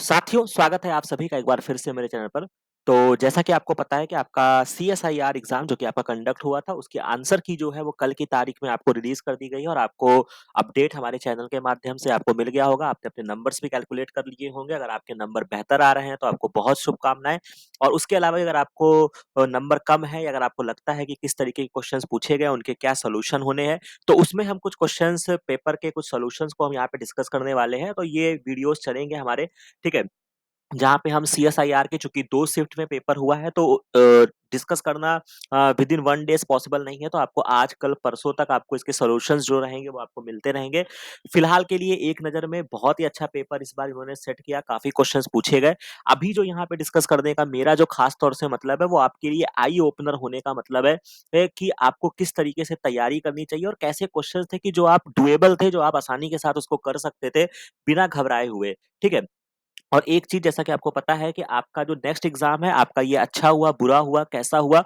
साथियों, स्वागत है आप सभी का एक बार फिर से मेरे चैनल पर। तो जैसा कि आपको पता है कि आपका सीएसआईआर एग्ज़ाम जो कि आपका कंडक्ट हुआ था, उसकी आंसर की जो है वो कल की तारीख में आपको रिलीज़ कर दी गई है और आपको अपडेट हमारे चैनल के माध्यम से आपको मिल गया होगा। आपने अपने नंबर्स भी कैलकुलेट कर लिए होंगे। अगर आपके नंबर बेहतर आ रहे हैं, तो आपको बहुत शुभकामनाएँ। और उसके अलावा अगर आपको नंबर कम है या अगर आपको लगता है कि किस तरीके के क्वेश्चन्स पूछे गए, उनके क्या सॉल्यूशन होने हैं, तो उसमें हम कुछ क्वेश्चन्स पेपर के कुछ सॉल्यूशंस को हम यहाँ पे डिस्कस करने वाले हैं। तो ये वीडियोज़ चलेंगे हमारे, ठीक है? जहाँ पे हम सीएसआईआर के चूँकि 2 शिफ्ट में पेपर हुआ है तो डिस्कस करना विदिन 1 डेज़ पॉसिबल नहीं है, तो आपको आज, कल, परसों तक आपको इसके सॉल्यूशंस जो रहेंगे वो आपको मिलते रहेंगे। फिलहाल के लिए एक नज़र में बहुत ही अच्छा पेपर इस बार इन्होंने सेट किया, काफ़ी क्वेश्चंस पूछे गए। अभी जो यहाँ पे डिस्कस करने का मेरा जो खास तौर से मतलब है, वो आपके लिए आई ओपनर होने का मतलब है कि आपको किस तरीके से तैयारी करनी चाहिए और कैसे क्वेश्चंस थे कि जो आप डुएबल थे, जो आप आसानी के साथ उसको कर सकते थे, बिना घबराए हुए। ठीक है? और एक चीज़ जैसा कि आपको पता है कि आपका जो नेक्स्ट एग्ज़ाम है, आपका ये अच्छा हुआ, बुरा हुआ, कैसा हुआ,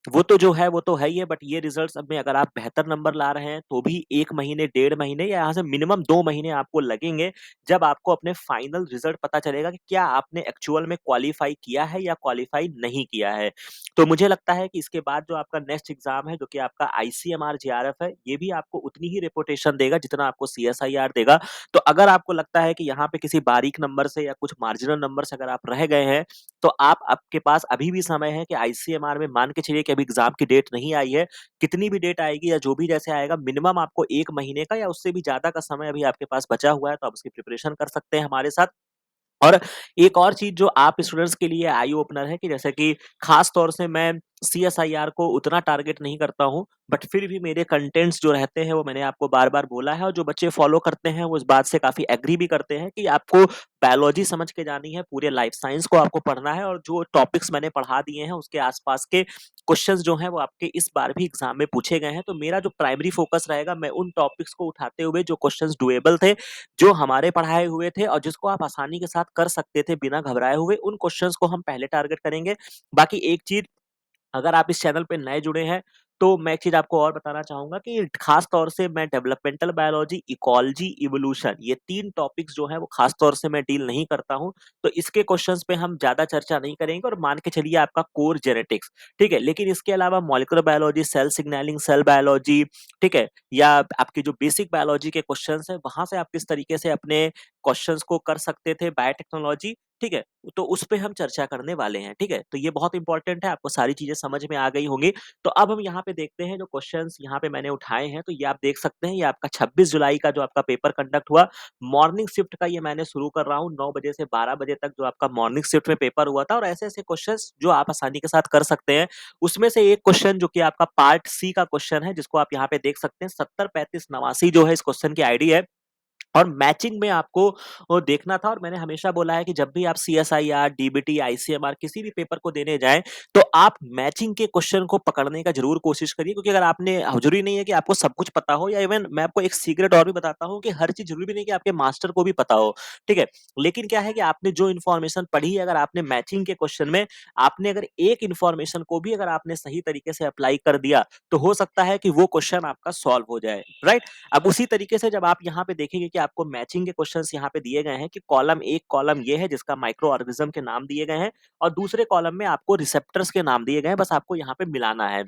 वो तो जो है वो तो है ही है, बट ये रिज़ल्ट्स में अगर आप बेहतर नंबर ला रहे हैं, तो भी 1 महीने, 1.5 महीने या यहाँ से मिनिमम 2 महीने आपको लगेंगे, जब आपको अपने फाइनल रिज़ल्ट पता चलेगा कि क्या आपने एक्चुअल में क्वालीफाई किया है या क्वालीफाई नहीं किया है। तो मुझे लगता है कि इसके बाद जो आपका नेक्स्ट एग्ज़ाम है, जो कि आपका आईसीएमआर जेआरएफ है, ये भी आपको उतनी ही रेपुटेशन देगा, जितना आपको सीएसआईआर देगा। तो अगर आपको लगता है कि यहाँ पे किसी बारीक नंबर से या कुछ मार्जिनल नंबर से अगर आप रह गए हैं, तो आपके पास अभी भी समय है कि आईसीएमआर में मान के चलिए कि अभी एग्ज़ाम की डेट नहीं आई है, कितनी भी डेट आएगी या जो भी जैसे आएगा, मिनिमम आपको 1 महीने का या उससे भी ज़्यादा का समय अभी आपके पास बचा हुआ है, तो आप उसकी प्रिपरेशन कर सकते हैं हमारे साथ। और एक और चीज़ जो आप स्टूडेंट्स के लिए आई ओपनर है कि जैसे कि ख़ास तौर से मैं सीएसआईआर को उतना टारगेट नहीं करता हूँ, बट फिर भी मेरे कंटेंट्स जो रहते हैं वो मैंने आपको बार-बार बोला है और जो बच्चे फ़ॉलो करते हैं वो इस बात से काफ़ी एग्री भी करते हैं कि आपको बायोलॉजी समझ के जानी है, पूरे लाइफ साइंस को आपको पढ़ना है और जो टॉपिक्स मैंने पढ़ा दिए हैं उसके आस-पास के क्वेश्चंस जो हैं वो आपके इस बार भी एग्ज़ाम में पूछे गए हैं। तो मेरा जो प्राइमरी फ़ोकस रहेगा, मैं उन टॉपिक्स को उठाते हुए जो क्वेश्चंस डुएबल थे, जो हमारे पढ़ाए हुए थे और जिसको आप आसानी के साथ कर सकते थे बिना घबराए हुए, उन क्वेश्चंस को हम पहले टारगेट करेंगे। बाकी एक चीज़, अगर आप इस चैनल पे नए जुड़े हैं, तो मैं एक चीज़ आपको और बताना चाहूँगा कि ख़ास तौर से मैं डेवलपमेंटल बायोलॉजी, इकोलॉजी, इवोल्यूशन, ये 3 टॉपिक्स जो हैं वो ख़ास तौर से मैं डील नहीं करता हूँ। तो इसके क्वेश्चंस पे हम ज़्यादा चर्चा नहीं करेंगे और मान के चलिए आपका कोर जेनेटिक्स, ठीक है? लेकिन इसके अलावा molecular biology, cell signalling, cell biology, ठीक है? या आपकी जो बेसिक बायोलॉजी के क्वेश्चंस हैं, वहाँ से आप किस तरीके से अपने क्वेश्चंस को कर सकते थे, बायोटेक्नोलॉजी, ठीक है? तो उस पे हम चर्चा करने वाले हैं, ठीक है? तो ये बहुत इंपॉर्टेंट है, आपको सारी चीज़ें समझ में आ गई होंगी। तो अब हम यहाँ पे देखते हैं जो क्वेश्चंस यहाँ पे मैंने उठाए हैं, तो ये आप देख सकते हैं, ये आपका 26 जुलाई का जो आपका पेपर कंडक्ट हुआ, मॉर्निंग शिफ्ट का ये मैंने शुरू कर रहा हूँ, 9 बजे से 12 बजे तक जो आपका मॉर्निंग शिफ्ट में पेपर हुआ था और ऐसे-ऐसे क्वेश्चंस जो आप आसानी के साथ कर सकते हैं। उसमें से एक क्वेश्चन जो कि आपका पार्ट सी का क्वेश्चन है, जिसको आप यहाँ पे देख सकते हैं, 70 35 89 जो है इस क्वेश्चन की आईडी है। और मैचिंग में आपको देखना था और मैंने हमेशा बोला है कि जब भी आप सीएसआईआर, डीबीटी, आईसीएमआर किसी भी पेपर को देने जाएँ, तो आप मैचिंग के क्वेश्चन को पकड़ने का ज़रूर कोशिश करिए, क्योंकि अगर आपने ज़रूरी नहीं है कि आपको सब कुछ पता हो, या इवन मैं आपको एक सीक्रेट और भी बताता हूँ कि हर चीज़ ज़रूरी भी नहीं है कि आपके मास्टर को भी पता हो, ठीक है? लेकिन क्या है कि आपने जो इन्फॉर्मेशन पढ़ी है, अगर आपने मैचिंग के क्वेश्चन में आपने अगर एक इन्फॉर्मेशन को भी अगर आपने सही तरीके से अप्लाई कर दिया, तो हो सकता है कि वो क्वेश्चन आपका सॉल्व हो जाए, राइट? अब उसी तरीके से जब आप यहाँ पे देखेंगे कि आपको मैचिंग के क्वेश्चंस यहाँ पे दिए गए हैं कि एक कॉलम ये है जिसका माइक्रो ऑर्गेनिज्म के नाम दिए गए हैं और दूसरे कॉलम में आपको रिसेप्टर्स के नाम दिए गए हैं, बस आपको यहाँ पे मिलाना है।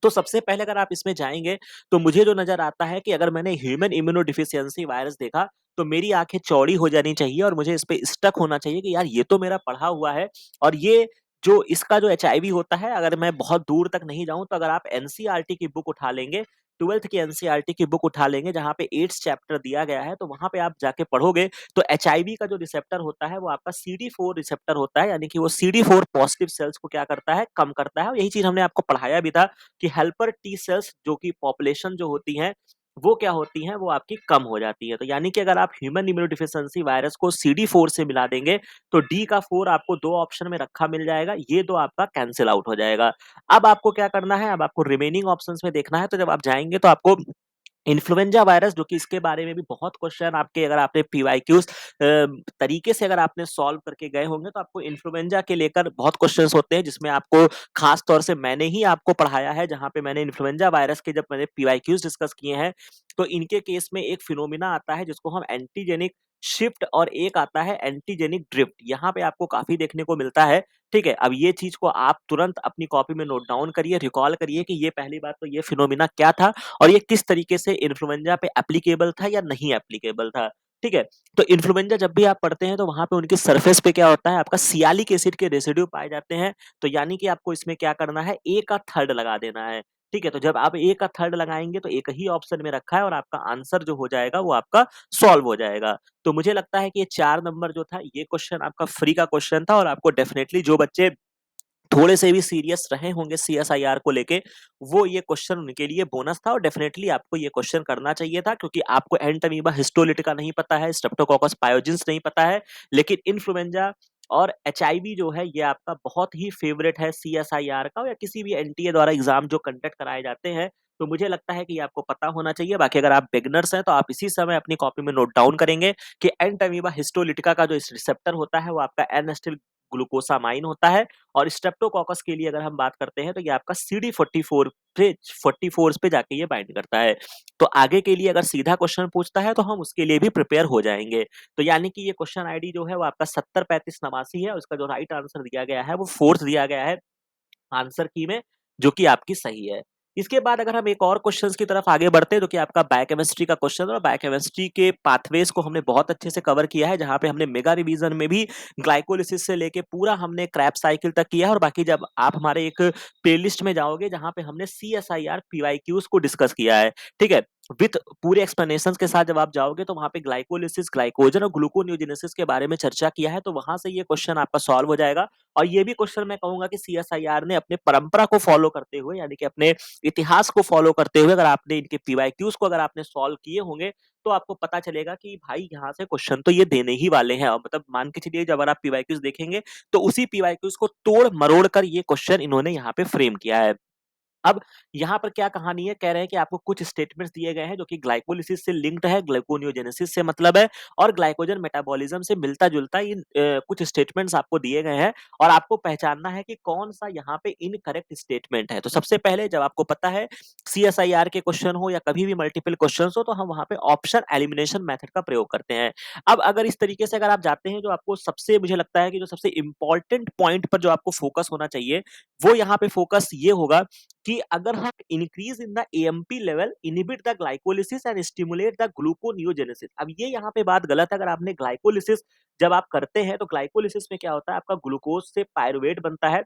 तो सबसे पहले अगर आप इसमें जाएँगे, तो मुझे जो नज़र आता है कि अगर मैंने ह्यूमन इम्यूनोडेफिशिएंसी वायरस देखा, तो मेरी आँखें चौड़ी हो जानी चाहिए और मुझे इस पे स्टक होना चाहिए कि यार ये तो मेरा पढ़ा हुआ है और ये जो इसका जो एचआईवी होता है, अगर मैं बहुत दूर तक नहीं जाऊँ, तो अगर आप एनसीईआरटी की बुक उठा लेंगे, 12th की एनसीईआरटी की बुक उठा लेंगे, जहाँ पे एड्स चैप्टर दिया गया है, तो वहाँ पे आप जाके पढ़ोगे, तो एचआईवी का जो रिसेप्टर होता है, वो आपका सीडी4 रिसेप्टर होता है, यानी कि वो सीडी4 पॉजिटिव सेल्स को क्या करता है, कम करता है और यही चीज़ हमने आपको पढ़ाया भी था कि हेल्पर टी सेल्स जो कि पॉपुलेशन जो होती हैं, वो क्या होती हैं, वो आपकी कम हो जाती है। तो यानी कि अगर आप ह्यूमन इम्यूनोडेफिशिएंसी वायरस को सीडी4 से मिला देंगे, तो डी का 4 आपको 2 ऑप्शन में रखा मिल जाएगा, ये 2 आपका कैंसल आउट हो जाएगा। अब आपको क्या करना है, अब आपको रिमेनिंग ऑप्शंस में देखना है, तो जब आप जाएँगे तो आपको इन्फ्लुएंजा वायरस, जो कि इसके बारे में भी बहुत क्वेश्चन आपके, अगर आपने पीवाईक्यूज़ तरीके से अगर आपने सॉल्व करके गए होंगे, तो आपको इन्फ्लुएंजा के लेकर बहुत क्वेश्चंस होते हैं, जिसमें आपको खास तौर से मैंने ही आपको पढ़ाया है, जहाँ पे मैंने इन्फ्लुएंजा वायरस के जब मैंने पीवाईक्यूज़ डिस्कस किए हैं, तो इनके केस में एक फिनोमिना आता है जिसको हम एंटीजेनिक शिफ्ट और एक आता है एंटीजेनिक ड्रिफ्ट। यहाँ पे आपको काफ़ी देखने को मिलता है, ठीक है? अब ये चीज़ को आप तुरंत अपनी कॉपी में नोट डाउन करिए, रिकॉल करिए कि ये पहली बात तो ये फिनोमिना क्या था और ये किस तरीके से इन्फ्लुएंजा पे एप्लीकेबल था या नहीं एप्लीकेबल था, ठीक है? तो इन्फ्लुएंजा जब भी आप पढ़ते हैं तो वहाँ पे उनकी सरफेस पे क्या होता है, आपका सियालिक एसिड के रेसिड्यू पाए जाते हैं, तो यानी कि आपको इसमें क्या करना है, ए का थर्ड लगा देना है, ठीक है? तो जब आप ए का थर्ड लगाएँगे तो एक ही ऑप्शन में रखा है और आपका आंसर जो हो जाएगा वो आपका सॉल्व हो जाएगा। तो मुझे लगता है कि ये 4 नंबर जो था ये क्वेश्चन आपका फ्री का क्वेश्चन था और आपको डेफिनिटली जो बच्चे थोड़े से भी सीरियस रहे होंगे सीएसआईआर को लेके, वो ये क्वेश्चन उनके लिए बोनस था और डेफिनिटली आपको ये क्वेश्चन करना चाहिए था क्योंकि आपको एंटमीबा हिस्टोलिटिका नहीं पता है, स्ट्रेप्टोकोकस पायोजेंस नहीं पता है, लेकिन इन्फ्लुएंजा और एचआईवी जो है ये आपका बहुत ही फेवरेट है सीएसआईआर का या किसी भी एनटीए द्वारा एग्जाम जो कंडक्ट कराए जाते हैं। तो मुझे लगता है कि ये आपको पता होना चाहिए। बाकी अगर आप बिगिनर्स हैं तो आप इसी समय अपनी कॉपी में नोट डाउन करेंगे कि एंटमीबा हिस्टोलिटिका का जो रिसेप्टर होता है वो आपका एन एसिटिल ग्लूकोसामाइन होता है और स्ट्रेप्टोकोकस के लिए अगर हम बात करते हैं तो ये आपका CD44 पे 44 पे जाके ये बाइंड करता है। तो आगे के लिए अगर सीधा क्वेश्चन पूछता है तो हम उसके लिए भी प्रिपेयर हो जाएँगे। तो यानी कि ये क्वेश्चन आईडी जो है वो आपका 703589 है, उसका जो राइट आंसर दिया गया है वो 4th दिया गया है आंसर की में, जो कि आपकी सही है। इसके बाद अगर हम एक और क्वेश्चंस की तरफ आगे बढ़ते हैं, जो कि आपका बायोकेमिस्ट्री का क्वेश्चन है और बायोकेमिस्ट्री के पाथवेज को हमने बहुत अच्छे से कवर किया है, जहाँ पे हमने मेगा रिवीजन में भी ग्लाइकोलिसिस से लेके पूरा हमने क्रैब साइकिल तक किया है और बाकी जब आप हमारे एक प्लेलिस्ट में जाओगे, जहाँ पे हमने सीएसआईआर पीवाईक्यूज को डिस्कस किया है, ठीक है? विथ पूरे एक्सप्लेनेशंस के साथ जब आप जाओगे, तो वहाँ पे ग्लाइकोलिसिस, ग्लाइकोजन और ग्लूकोनियोजेनेसिस के बारे में चर्चा किया है, तो वहाँ से ये क्वेश्चन आपका सॉल्व हो जाएगा। और ये भी क्वेश्चन मैं कहूँगा कि सीएसआईआर ने अपने परंपरा को फॉलो करते हुए यानी कि अपने इतिहास को फॉलो करते हुए अगर आपने इनके पीवाईक्यूज को अगर आपने सॉल्व किए होंगे, तो आपको पता चलेगा कि भाई यहाँ से क्वेश्चन तो ये देने ही वाले हैं और मतलब मान के चलिए जब अगर आप पीवाईक्यूज देखेंगे, तो उसी पीवाईक्यूज को तोड़-मरोड़ कर ये क्वेश्चन इन्होंने यहाँ पे फ्रेम किया है। अब यहाँ पर क्या कहानी है, कह रहे हैं कि आपको कुछ स्टेटमेंट्स दिए गए हैं जो कि ग्लाइकोलिसिस से लिंक्ड है, ग्लाइकोनियोजेनेसिस से मतलब है और ग्लाइकोजन मेटाबॉलिज्म से मिलता-जुलता इन कुछ स्टेटमेंट्स आपको दिए गए हैं और आपको पहचानना है कि कौन-सा यहाँ पे इनकरेक्ट स्टेटमेंट है। तो सबसे पहले जब आपको पता है सीएसआईआर के क्वेश्चन हो या कभी भी मल्टीपल क्वेश्चन्स हो, तो हम वहाँ पे ऑप्शन एलिमिनेशन मेथड का प्रयोग करते हैं। अब अगर इस तरीके से अगर आप जाते हैं, जो आपको सबसे मुझे लगता है कि जो सबसे इम्पोर्टेंट पॉइंट पर जो आपको फोकस होना चाहिए, वो यहाँ पे फोकस ये होगा कि अगर हम increase in the AMP level inhibit the glycolysis and stimulate the gluconeogenesis. अब ये यहाँ पे बात गलत है। अगर आपने ग्लाइकोलिसिस जब आप करते हैं तो ग्लाइकोलिसिस में क्या होता है, आपका ग्लूकोज से पायरुवेट बनता है,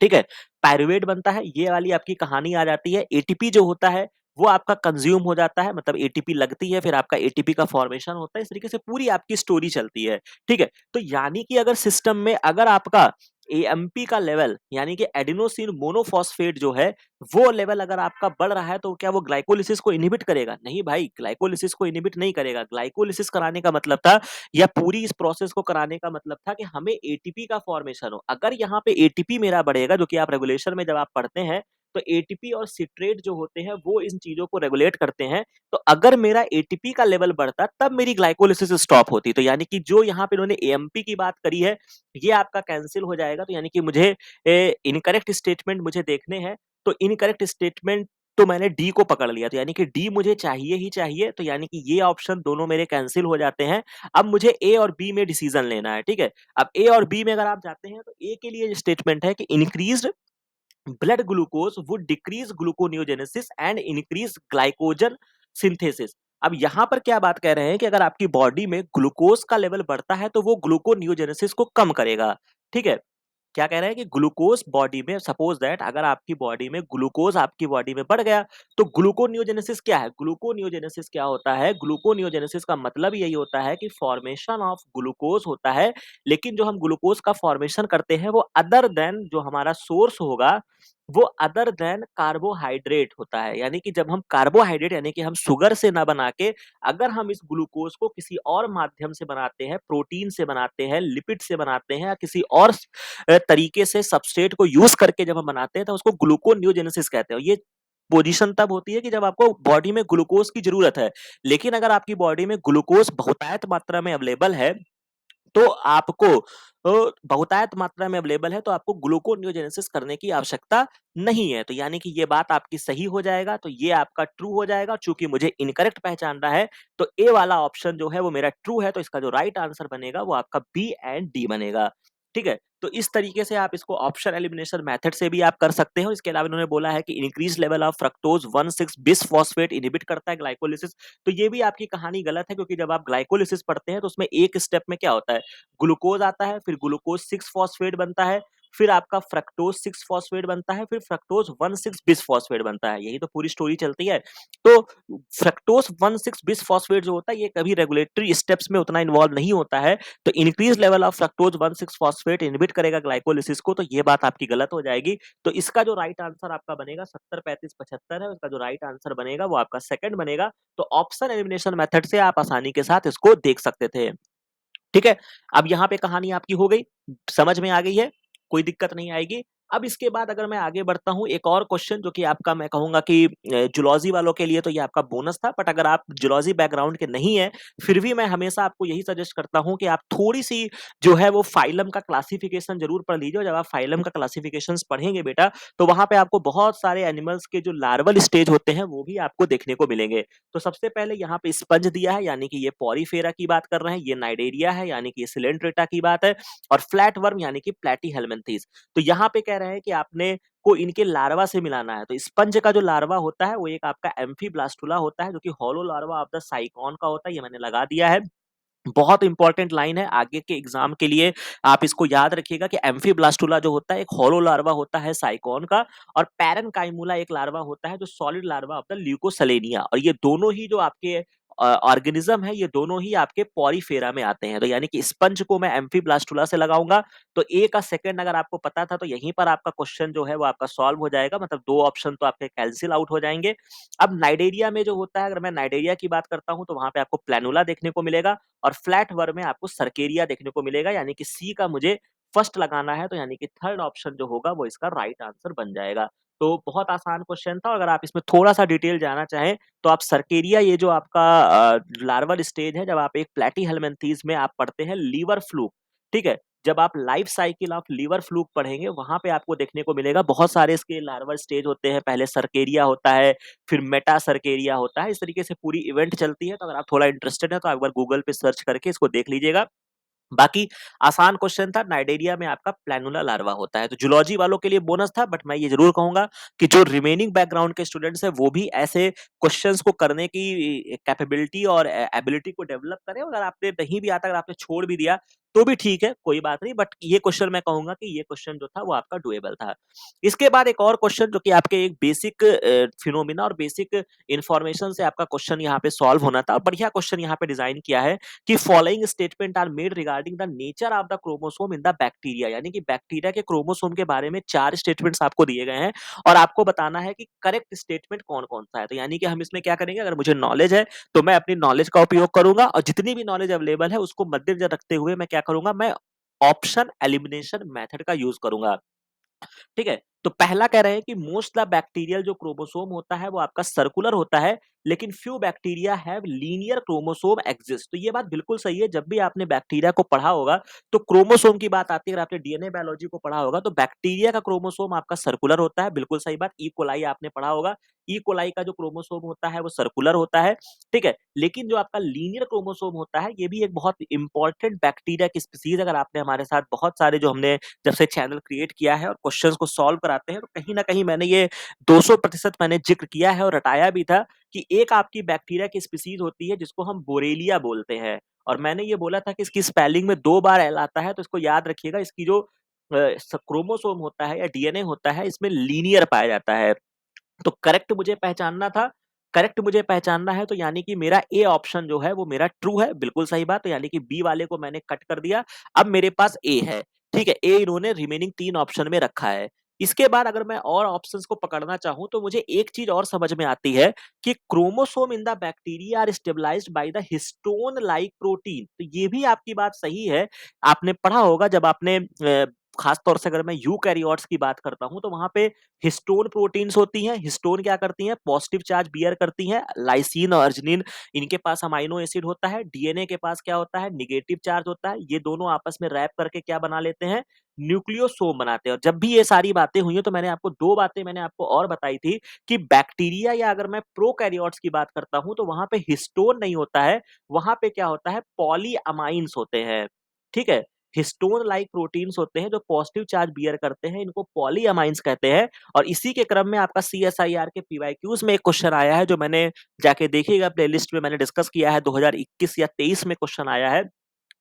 ठीक है? पायरुवेट बनता है, ये वाली आपकी कहानी आ जाती है। एटीपी जो होता है, वो आपका कंज़्यूम हो जाता है, मतलब एटीपी लगती है, फिर आपका एटीपी का फॉर्मेशन होता है। इस तरीके से पूरी आपकी स्टोरी चलती है, ठीक है? तो यानी कि अगर सिस्टम में अगर आपका एएमपी का लेवल यानी कि एडेनोसिन मोनोफॉस्फेट जो है, वो लेवल अगर आपका बढ़ रहा है, तो क्या वो ग्लाइकोलिसिस को इनहिबिट करेगा? नहीं भाई, ग्लाइकोलिसिस को इनहिबिट नहीं करेगा। ग्लाइकोलिसिस कराने का मतलब था या पूरी इस प्रोसेस को कराने का मतलब था कि हमें एटीपी का फॉर्मेशन हो। अगर यहाँ पे एटीपी मेरा बढ़ेगा, जो कि आप रेगुलेशन में जब आप पढ़ते हैं, तो एटीपी और सिट्रेट जो होते हैं वो इन चीज़ों को रेगुलेट करते हैं। तो अगर मेरा एटीपी का लेवल बढ़ता तब मेरी ग्लाइकोलिसिस स्टॉप होती। तो यानी कि जो यहाँ पे इन्होंने एएमपी की बात करी है, ये आपका कैंसल हो जाएगा। तो यानी कि मुझे इनकरेक्ट स्टेटमेंट मुझे देखने हैं, तो इनकरेक्ट स्टेटमेंट तो मैंने डी को पकड़ लिया। तो यानी कि डी मुझे चाहिए ही चाहिए। तो यानी कि ये ऑप्शन दोनों मेरे कैंसल हो जाते हैं। अब मुझे ए और बी में डिसीजन लेना है, ठीक है? अब ए और बी में अगर आप जाते हैं, तो ए के लिए स्टेटमेंट है कि increased blood glucose would decrease gluconeogenesis and increase glycogen synthesis. अब यहाँ पर क्या बात कह रहे हैं कि अगर आपकी बॉडी में ग्लूकोज का लेवल बढ़ता है, तो वो ग्लूकोनियोजेनेसिस को कम करेगा, ठीक है? क्या कह रहे हैं कि ग्लूकोज बॉडी में सपोज दैट अगर आपकी बॉडी में ग्लूकोज आपकी बॉडी में बढ़ गया, तो ग्लूकोनियोजेनेसिस क्या है? ग्लूकोनियोजेनेसिस क्या होता है? ग्लूकोनियोजेनेसिस का मतलब यही होता है कि फॉर्मेशन ऑफ ग्लूकोज होता है, लेकिन जो हम ग्लूकोज का फॉर्मेशन करते हैं वो अदर देन जो हमारा सोर्स होगा, वो अदर देन कार्बोहाइड्रेट होता है। यानी कि जब हम कार्बोहाइड्रेट यानी कि हम शुगर से ना बना के अगर हम इस ग्लूकोज को किसी और माध्यम से बनाते हैं, प्रोटीन से बनाते हैं, लिपिड से बनाते हैं या किसी और तरीके से सबस्ट्रेट को यूज करके जब हम बनाते हैं, तो उसको ग्लूकोनियोजेनेसिस कहते हैं। ये पोजीशन तब होती है कि जब आपको बॉडी में ग्लूकोज की जरूरत है। लेकिन अगर आपकी बॉडी में ग्लूकोज बहुतायत मात्रा में अवेलेबल है, तो आपको बहुतायत मात्रा में अवेलेबल है, तो आपको ग्लूकोनियोजेनेसिस करने की आवश्यकता नहीं है। तो यानी कि ये बात आपकी सही हो जाएगा, तो ये आपका ट्रू हो जाएगा। चूँकि मुझे इनकरेक्ट पहचानना है, तो ए वाला ऑप्शन जो है वो मेरा ट्रू है, तो इसका जो राइट आंसर बनेगा वो आपका बी एंड डी बनेगा। ठीक है? तो इस तरीके से आप इसको ऑप्शन एलिमिनेशन मेथड से भी आप कर सकते हो। इसके अलावा इन्होंने बोला है कि increase level of fructose 1,6 bisphosphate inhibit करता है ग्लाइकोलिसिस। तो ये भी आपकी कहानी गलत है, क्योंकि जब आप ग्लाइकोलिसिस पढ़ते हैं तो उसमें एक स्टेप में क्या होता है, ग्लूकोज आता है, फिर ग्लूकोज 6 फॉस्फेट बनता है, फिर आपका फ्रक्टोज 6 फॉस्फेट बनता है, फिर फ्रक्टोज 1,6 बिसफॉस्फेट बनता है। यही तो पूरी स्टोरी चलती है। तो फ्रक्टोज 1,6 बिसफॉस्फेट जो होता है, ये कभी रेगुलेटरी स्टेप्स में उतना इन्वॉल्व नहीं होता है। तो increase level of fructose 1,6 phosphate inhibit करेगा ग्लाइकोलिसिस को, तो ये बात आपकी गलत हो जाएगी। तो इसका जो राइट आंसर आपका बनेगा 70, 35, 75 है। उसका जो राइट आंसर बनेगा वो आपका सेकंड बनेगा। तो ऑप्शन एलिमिनेशन मेथड से आप आसानी के साथ इसको देख सकते थे। ठीक है? अब यहाँ पे कहानी आपकी हो गई, समझ में आ गई है, कोई दिक्कत नहीं आएगी। अब इसके बाद अगर मैं आगे बढ़ता हूँ, एक और क्वेश्चन जो कि आपका मैं कहूँगा कि जूलॉजी वालों के लिए तो ये आपका बोनस था, बट अगर आप जूलॉजी बैकग्राउंड के नहीं हैं, फिर भी मैं हमेशा आपको यही सजेस्ट करता हूँ कि आप थोड़ी-सी जो है वो फाइलम का क्लासिफिकेशन ज़रूर पढ़ लीजिए। और जब आप फाइलम का क्लासिफिकेशंस पढ़ेंगे बेटा, तो वहाँ पे आपको बहुत सारे एनिमल्स के जो लार्वल स्टेज होते हैं, वो भी आपको देखने को मिलेंगे। तो सबसे पहले यहाँ पे स्पंज दिया है, यानी कि ये पॉरीफेरा की बात कर रहे हैं, ये नाइडेरिया है, यानी कि ये सिलेंट्रेटा की बात है, और फ्लैट वर्म यानी कि प्लैटीहेल्मिन्थेस। तो यहाँ पे कह रहे हैं कि आपने को इनके लार्वा से मिलाना है। तो स्पंज का जो लार्वा होता है वो एक आपका एम्फीब्लास्टुला होता है, जो कि हॉलो लार्वा ऑफ द साइकॉन का होता है। ये मैंने लगा दिया है। बहुत इंपॉर्टेंट लाइन है आगे के एग्जाम के लिए, आप इसको याद रखिएगा कि एम्फीब्लास्टुला जो होता है एक हॉलो लार्वा होता है साइकॉन का, और पैरेनकाइमुला एक लार्वा होता है जो सॉलिड लार्वा ऑफ द ल्यूकोसेलेनिया। और ये दोनों ही जो आपके ऑर्गेनिज्म है, ये दोनों ही आपके पॉरीफेरा में आते हैं। तो यानी कि स्पंज को मैं एम्फीब्लास्टुला से लगाऊंगा। तो ए का सेकंड अगर आपको पता था, तो यहीं पर आपका क्वेश्चन जो है वो आपका सॉल्व हो जाएगा। मतलब दो ऑप्शन तो आपके कैंसिल आउट हो जाएंगे। अब नाइडेरिया में जो होता है, अगर मैं नाइडेरिया की बात करता हूं, तो वहां पे आपको प्लैनुला देखने को मिलेगा, और फ्लैट वर्म में आपको सर्केरिया देखने को मिलेगा। यानी कि सी का मुझे फर्स्ट लगाना है, तो यानी कि थर्ड ऑप्शन जो होगा वो इसका राइट आंसर बन जाएगा। तो बहुत आसान क्वेश्चन था। अगर आप इसमें थोड़ा-सा डिटेल जानना चाहें, तो आप सर्केरिया, ये जो आपका लार्वल स्टेज है, जब आप एक प्लैटीहेल्मिन्थेस में आप पढ़ते हैं लीवर फ्लूक, ठीक है? जब आप life cycle of liver fluke पढ़ेंगे, वहाँ पे आपको देखने को मिलेगा बहुत सारे इसके लार्वल स्टेज होते हैं। पहले सर्केरिया होता है, फिर मेटा सर्केरिया होता है। इस तरीके से पूरी इवेंट चलती है। तो अगर आप थोड़ा इंटरेस्टेड हैं, तो एक बार गूगल पे सर्च करके इसको देख लीजिएगा। बाकी आसान क्वेश्चन था। नाइडेरिया में आपका प्लैनुला लार्वा होता है। तो जूलॉजी वालों के लिए बोनस था, बट मैं ये जरूर कहूंगा कि जो रिमेनिंग बैकग्राउंड के स्टूडेंट्स हैं, वो भी ऐसे क्वेश्चंस को करने की कैपेबिलिटी और एबिलिटी को डेवलप करें। और अगर आपने नहीं भी आता, अगर आपने छोड़ भी दिया, तो भी ठीक है, कोई बात नहीं। बट ये क्वेश्चन मैं कहूंगा कि ये क्वेश्चन जो था वो आपका डुएबल था। इसके बाद एक और क्वेश्चन जो कि आपके एक बेसिक फिनोमिना और बेसिक इंफॉर्मेशन से आपका क्वेश्चन यहाँ पे सॉल्व होना था। और बढ़िया क्वेश्चन यहाँ पे डिजाइन किया है कि following statement are made regarding the nature of the chromosome in the bacteria. यानी कि बैक्टीरिया के क्रोमोसोम के बारे में 4 स्टेटमेंट्स आपको दिए गए हैं, और आपको बताना है कि करेक्ट स्टेटमेंट कौन-कौन सा है। तो यानी कि हम इसमें क्या करेंगे, अगर मुझे नॉलेज है, तो मैं अपनी नॉलेज का उपयोग करूँगा, और जितनी भी नॉलेज अवेलेबल है उसको मद्देनजर रखते हुए मैं क्या करूँगा, मैं ऑप्शन एलिमिनेशन मेथड का यूज़ करूँगा। ठीक है? तो पहला कह रहे हैं कि मोस्ट द बैक्टीरियल जो क्रोमोसोम होता है वो आपका सर्कुलर होता है, लेकिन few bacteria have linear chromosome exist. तो ये बात बिल्कुल सही है। जब भी आपने बैक्टीरिया को पढ़ा होगा, तो क्रोमोसोम की बात आती है। अगर आपने डीएनए बायोलॉजी को पढ़ा होगा, तो बैक्टीरिया का क्रोमोसोम आपका सर्कुलर होता है, बिल्कुल सही बात। ई कोलाई आपने पढ़ा होगा, ई कोलाई का जो क्रोमोसोम होता है वो सर्कुलर होता है, ठीक है? लेकिन जो आपका लीनियर क्रोमोसोम होता है, ये भी एक बहुत इंपॉर्टेंट बैक्टीरिया की स्पीशीज, अगर आपने हमारे साथ बहुत सारे जो हमने जब से चैनल क्रिएट किया है और क्वेश्चंस को सॉल्व कराते हैं, तो कहीं न कहीं मैंने ये 200% मैंने ज़िक्र किया है और रटाया भी था कि एक आपकी बैक्टीरिया की स्पीशीज़ होती है जिसको हम बोरेलिया बोलते हैं। और मैंने ये बोला था कि इसकी स्पेलिंग में 2 बार एल आता है, तो इसको याद रखिएगा। इसकी जो क्रोमोसोम होता है या डीएनए होता है, इसमें लीनियर पाया जाता है। तो करेक्ट मुझे पहचानना है, तो यानी कि मेरा ए ऑप्शन जो है वो मेरा ट्रू है, बिल्कुल सही बात। तो यानी कि बी वाले को मैंने कट कर दिया, अब मेरे पास ए है, ठीक है? ए इन्होंने रिमेनिंग 3 ऑप्शन में रखा है। इसके बाद अगर मैं और ऑप्शंस को पकड़ना चाहूँ, तो मुझे एक चीज़ और समझ में आती है कि chromosome in the bacteria are stabilised by the histone like protein. तो ये भी आपकी बात सही है। आपने पढ़ा होगा, जब आपने खास तौर से अगर मैं यूकैरियोट्स की बात करता हूँ, तो वहाँ पे हिस्टोन प्रोटीन्स होती हैं। हिस्टोन क्या करती हैं? पॉजिटिव चार्ज बियर करती हैं। लाइसिन और अर्जिनिन, इनके पास अमाइनो एसिड होता है। डीएनए के पास क्या होता है? नेगेटिव चार्ज होता है। ये दोनों आपस में रैप करके क्या बना लेते हैं? न्यूक्लियोसोम बनाते हैं। और जब भी ये सारी बातें हुई हैं, तो मैंने आपको 2 बातें मैंने आपको और बताई थी कि बैक्टीरिया या अगर मैं प्रोकैरियोट्स की बात करता हूँ, तो वहाँ पे हिस्टोन नहीं होता है, वहाँ पे क्या होता है? पॉलीअमाइन्स होते हैं, ठीक है? हिस्टोन लाइक प्रोटीन्स होते हैं जो पॉजिटिव चार्ज बियर करते हैं, इनको पॉलीअमाइन्स कहते हैं। और इसी के क्रम में आपका सीएसआईआर के पीवाईक्यूज में एक क्वेश्चन आया है, जो मैंने जाके देखिएगा प्लेलिस्ट में मैंने डिस्कस किया है, 2021 या 23 में क्वेश्चन आया है।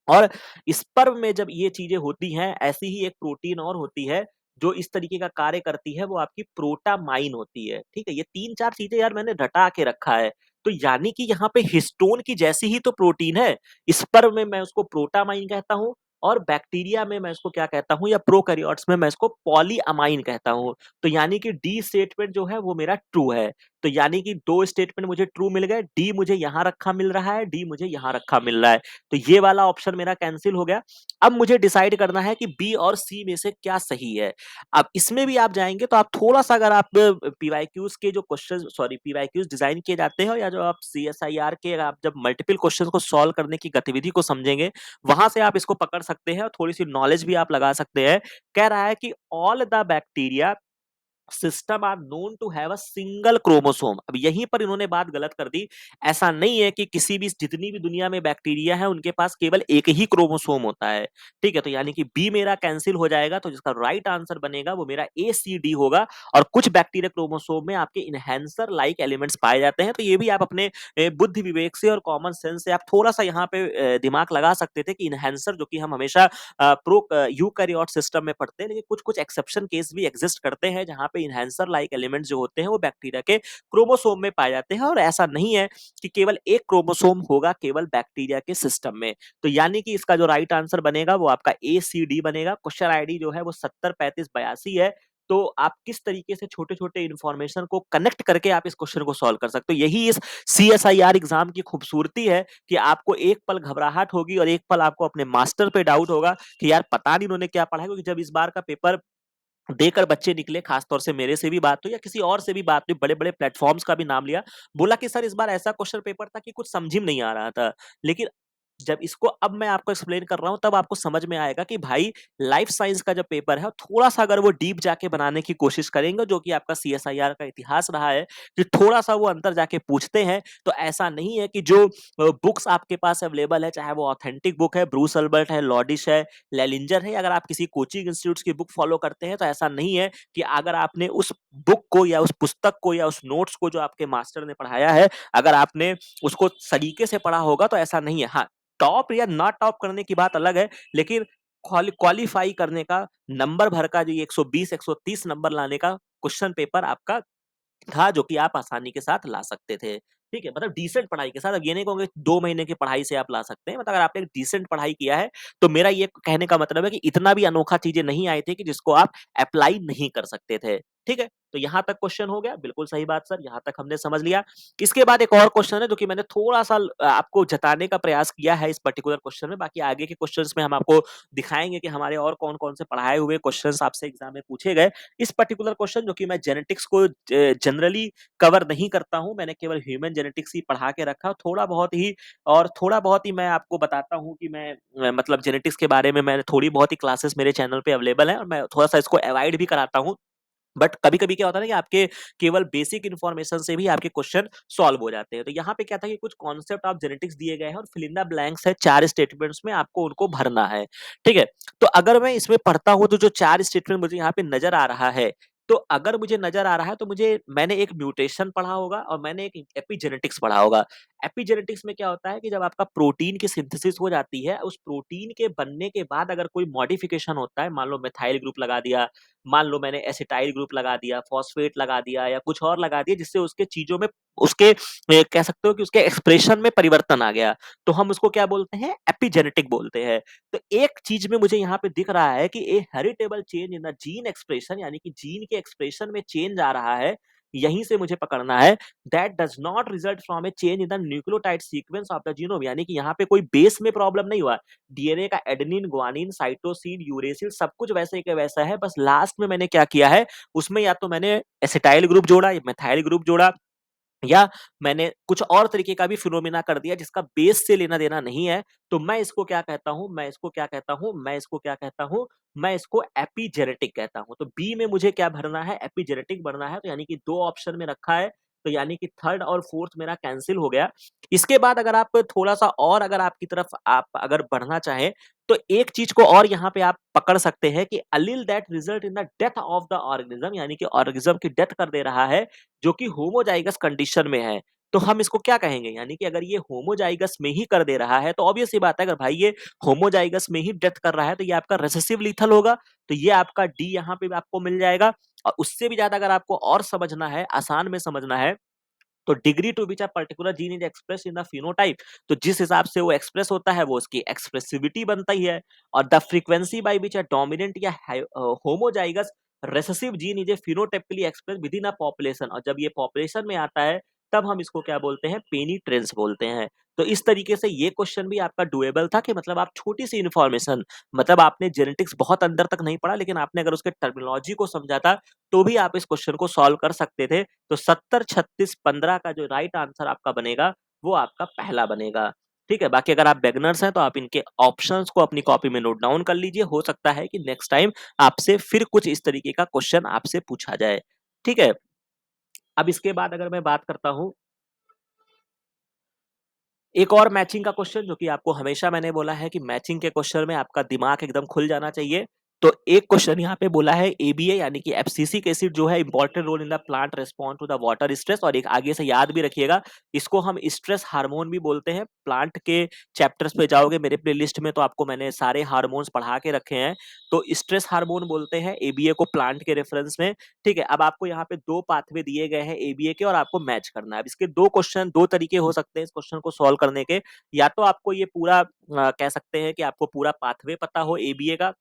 और स्पर्म में जब ये चीजें होती हैं, ऐसी ही एक प्रोटीन और होती है जो इस तरीके का कार्य करती है, वो आपकी प्रोटामाइन होती है, ठीक है? ये 3-4 चीजें यार मैंने रटा के रखा है। तो यानी कि यहाँ पे हिस्टोन की जैसी ही तो प्रोटीन है, स्पर्म में मैं उसको प्रोटामाइन कहता हूँ, और बैक्टीरिया में मैं इसको क्या कहता हूँ, या प्रोकैरियोट्स में मैं इसको पॉलीअमाइन कहता हूँ। तो यानी कि डी स्टेटमेंट जो है वो मेरा ट्रू है। तो यानी कि 2 स्टेटमेंट मुझे ट्रू मिल गए, डी मुझे यहाँ रखा मिल रहा है, डी मुझे यहाँ रखा मिल रहा है। तो ये वाला ऑप्शन मेरा कैंसिल हो गया। अब मुझे डिसाइड करना है कि बी और सी में से क्या सही है। अब इसमें भी आप जाएँगे तो आप थोड़ा-सा, अगर आप पीवाईक्यूज़ के जो क्वेश्चन, सॉरी, पीवाईक्यूज़ डिज़ाइन किए जाते हैं, या जो आप सीएसआईआर के आप जब मल्टीपल क्वेश्चंस को सॉल्व करने की गतिविधि को समझेंगे, वहाँ से आप इसको पकड़ सकते हैं और थोड़ी-सी नॉलेज भी आप लगा सकते हैं। कह रहा है कि all the bacteria system are known to have a single chromosome. अब यहीं पर इन्होंने बात गलत कर दी। ऐसा नहीं है कि किसी भी, जितनी भी दुनिया में बैक्टीरिया है, उनके पास केवल एक ही क्रोमोसोम होता है, ठीक है? तो यानी कि बी मेरा कैंसिल हो जाएगा, तो जिसका राइट आंसर बनेगा वो मेरा ए सी डी होगा। और कुछ बैक्टीरिया क्रोमोसोम में आपके इनहेंसर लाइक एलिमेंट्स पाए जाते हैं। तो ये भी आप अपने बुद्धि विवेक से और कॉमन सेंस से आप थोड़ा सा यहाँ पे दिमाग लगा सकते थे कि इनहेंसर, जो कि हम हमेशा यूकैरियोट सिस्टम में पढ़ते हैं, लेकिन कुछ कुछ एक्सेप्शन केस भी एग्जिस्ट करते हैं, जहां पे इनहेंसर लाइक एलिमेंट्स जो होते हैं वो बैक्टीरिया के क्रोमोसोम में पाए जाते हैं। और ऐसा नहीं है कि केवल एक क्रोमोसोम होगा केवल बैक्टीरिया के सिस्टम में। तो यानी कि इसका जो राइट आंसर बनेगा वो आपका ए सी डी बनेगा। क्वेश्चन आईडी जो है वो 703582 है। तो आप किस तरीके से छोटे-छोटे इन्फॉर्मेशन को कनेक्ट करके आप इस क्वेश्चन को सॉल्व कर सकते हो। यही इस सीएसआईआर एग्जाम की खूबसूरती है कि आपको एक पल घबराहट होगी और एक पल आपको अपने मास्टर पे डाउट होगा कि यार पता नहीं इन्होंने क्या पढ़ा है। क्योंकि जब इस बार का पेपर देकर बच्चे निकले, खास तौर से मेरे से भी बात हुई या किसी और से भी बात हुई, बड़े-बड़े प्लेटफॉर्म्स का भी नाम लिया, बोला कि सर इस बार ऐसा क्वेश्चन पेपर था कि कुछ समझ ही में नहीं आ रहा था। लेकिन जब इसको अब मैं आपको एक्सप्लेन कर रहा हूँ, तब आपको समझ में आएगा कि भाई, लाइफ साइंस का जो पेपर है, थोड़ा-सा अगर वो डीप जाके बनाने की कोशिश करेंगे, जो कि आपका सीएसआईआर का इतिहास रहा है, कि थोड़ा-सा वो अंदर जाके पूछते हैं, तो ऐसा नहीं है कि जो बुक्स आपके पास अवेलेबल है, चाहे वो ऑथेंटिक बुक है, ब्रूस अल्बर्ट है, लॉडिश है, लेलिंजर है, अगर आप किसी कोचिंग इंस्टीट्यूट्स की बुक फॉलो करते हैं, तो ऐसा नहीं है कि अगर आपने उस बुक को या उस पुस्तक को या उस नोट्स को जो आपके मास्टर ने पढ़ाया है, अगर आपने उसको सलीके से पढ़ा होगा, तो ऐसा नहीं है। हाँ, टॉप या ना टॉप करने की बात अलग है, लेकिन क्वालीफाई करने का, नंबर भर का, जो ये 120 130 नंबर लाने का क्वेश्चन पेपर आपका था, जो कि आप आसानी के साथ ला सकते थे। ठीक है? मतलब डिसेंट पढ़ाई के साथ। अब ये नहीं कहूँगा 2 महीने की पढ़ाई से आप ला सकते हैं। मतलब अगर आपने एक डिसेंट पढ़ाई किया है, तो मेरा ये कहने का मतलब है कि इतना भी अनोखा चीज़ें नहीं आई थी कि जिसको आप अप्लाई नहीं कर सकते थे। ठीक है? तो यहाँ तक क्वेश्चन हो गया। बिल्कुल सही बात सर, यहाँ तक हमने समझ लिया। इसके बाद एक और क्वेश्चन है, जो कि मैंने थोड़ा-सा आपको जताने का प्रयास किया है इस पर्टिकुलर क्वेश्चन में। बाकी आगे के क्वेश्चन्स में हम आपको दिखाएँगे कि हमारे और कौन-कौन से पढ़ाए हुए क्वेश्चन्स आपसे एग्ज़ाम में पूछे गए। इस पर्टिकुलर क्वेश्चन, जो कि मैं जेनेटिक्स को जनरली कवर नहीं करता हूँ, मैंने केवल ह्यूमन जेनेटिक्स ही पढ़ा के रखा, थोड़ा बहुत ही मैं आपको बताता हूँ कि मैं मतलब जेनेटिक्स के बारे में मैंने थोड़ी बहुत ही क्लासेस मेरे चैनल पे अवेलेबल है, और मैं थोड़ा-सा इसको अवॉइड भी कराता हूँ। बट कभी-कभी क्या होता है ना कि आपके केवल बेसिक इन्फॉर्मेशन से भी आपके क्वेश्चन सॉल्व हो जाते हैं। तो यहाँ पे क्या था कि कुछ कॉन्सेप्ट ऑफ जेनेटिक्स दिए गए हैं और फिल इन द ब्लैंक्स है, 4 स्टेटमेंट्स में आपको उनको भरना है। ठीक है? तो अगर मैं इसमें पढ़ता हूँ, तो जो 4 स्टेटमेंट मुझे यहाँ पे नज़र आ रहा है, तो अगर मुझे नज़र आ रहा है, तो मैंने एक म्यूटेशन पढ़ा होगा और मैंने एक एपिजेनेटिक्स पढ़ा होगा। एपिजेनेटिक्स में क्या होता है कि जब आपका प्रोटीन की सिंथेसिस हो जाती है, उस प्रोटीन के बनने के बाद अगर कोई मॉडिफिकेशन होता है, मान लो मिथाइल ग्रुप लगा दिया, मान लो मैंने एसिटाइल ग्रुप लगा दिया, फॉस्फेट लगा दिया या कुछ और लगा दिया, जिससे उसके चीज़ों में, उसके कह सकते हो कि उसके एक्सप्रेशन में परिवर्तन आ गया, तो हम उसको क्या बोलते हैं? एपिजेनेटिक बोलते हैं। तो एक चीज़ में मुझे यहाँ पे दिख रहा है कि a heritable change in the gene expression, यानी कि जीन के एक्सप्रेशन में चेंज आ रहा है, यहीं से मुझे पकड़ना है। That does not result from A change in the nucleotide sequence of the genome, यानी कि यहाँ पे कोई बेस में प्रॉब्लम नहीं हुआ। डीएनए का एडेनिन, गुआनिन, साइटोसिन, यूरेसिल सब कुछ वैसे के वैसा है, बस लास्ट में मैंने क्या किया है, उसमें या तो मैंने एसिटाइल ग्रुप जोड़ा या मिथाइल ग्रुप जोड़ा, या मैंने कुछ और तरीके का भी फिनोमेना कर दिया जिसका बेस से लेना देना नहीं है। तो मैं इसको क्या कहता हूँ, मैं इसको क्या कहता हूँ, मैं इसको क्या कहता हूँ, मैं इसको एपिजेनेटिक कहता हूँ। तो बी में मुझे क्या भरना है, एपिजेनेटिक भरना है। तो यानी कि 2 ऑप्शन में रखा है, तो यानी कि थर्ड और फोर्थ मेरा कैंसल हो गया। इसके बाद अगर आप थोड़ा-सा और अगर आपकी तरफ आप अगर बढ़ना चाहें, तो एक चीज़ को और यहाँ पे आप पकड़ सकते हैं कि allele that result in the death of the organism, यानी कि ऑर्गेनिज्म की डेथ कर दे रहा है, जो कि होमोजाइगस कंडीशन में है। तो हम इसको क्या कहेंगे? यानी कि अगर ये होमोजाइगस में ही कर दे रहा है, तो ऑब्वियस सी बात है, अगर भाई ये होमोजाइगस में ही डेथ कर रहा है, तो ये आपका रिसेसिव लीथल होगा। तो ये आपका डी यहाँ पे भी आपको मिल जाएगा। और उससे भी ज़्यादा अगर आपको और समझना है, आसान में समझना है, तो degree to which a particular gene is express in the phenotype, तो जिस हिसाब से वो एक्सप्रेस होता है वो उसकी एक्सप्रेसिविटी बनता ही है। और the frequency by which a dominant या homozygous recessive gene is a phenotypically express within a population, और जब ये पॉपुलेशन में आता है तब हम इसको क्या बोलते हैं, पेनिट्रेंस बोलते हैं। तो इस तरीके से ये क्वेश्चन भी आपका डुएबल था कि मतलब आप छोटी सी इन्फॉर्मेशन, मतलब आपने जेनेटिक्स बहुत अंदर तक नहीं पढ़ा, लेकिन आपने अगर उसके टर्मिनोलॉजी को समझा था तो भी आप इस क्वेश्चन को सॉल्व कर सकते थे। तो 70, 36, 15 का जो राइट आंसर आपका बनेगा, वो आपका पहला बनेगा। ठीक है? बाकी अगर आप बिगिनर्स हैं तो आप इनके ऑप्शंस को अपनी कॉपी में नोट डाउन कर लीजिए। हो सकता है कि नेक्स्ट टाइम आपसे फिर कुछ इस तरीके का क्वेश्चन आपसे पूछा जाए। ठीक है? अब इसके बाद अगर मैं बात करता हूँ एक और मैचिंग का क्वेश्चन, जो कि आपको हमेशा मैंने बोला है कि मैचिंग के क्वेश्चन में आपका दिमाग एकदम खुल जाना चाहिए। तो एक क्वेश्चन यहाँ पे बोला है एबीए यानी कि एब्सिसिक एसिड जो है important role in the plant respond to the water stress, और एक आगे से याद भी रखिएगा, इसको हम स्ट्रेस हार्मोन भी बोलते हैं। प्लांट के चैप्टर्स पे जाओगे मेरे प्लेलिस्ट में तो आपको मैंने सारे हार्मोन्स पढ़ा के रखे हैं। तो स्ट्रेस हार्मोन बोलते हैं एबीए को प्लांट के रेफरेंस में। ठीक है, अब आपको यहाँ पे 2 पाथवे दिए गए हैं एबीए के, और आपको मैच करना है। अब इसके 2 क्वेश्चन, 2 तरीके हो सकते हैं इस क्वेश्चन को सॉल्व करने के। या तो आपको ये पूरा कह सकते हैं कि आपको पूरा पाथवे पता हो एबीए का,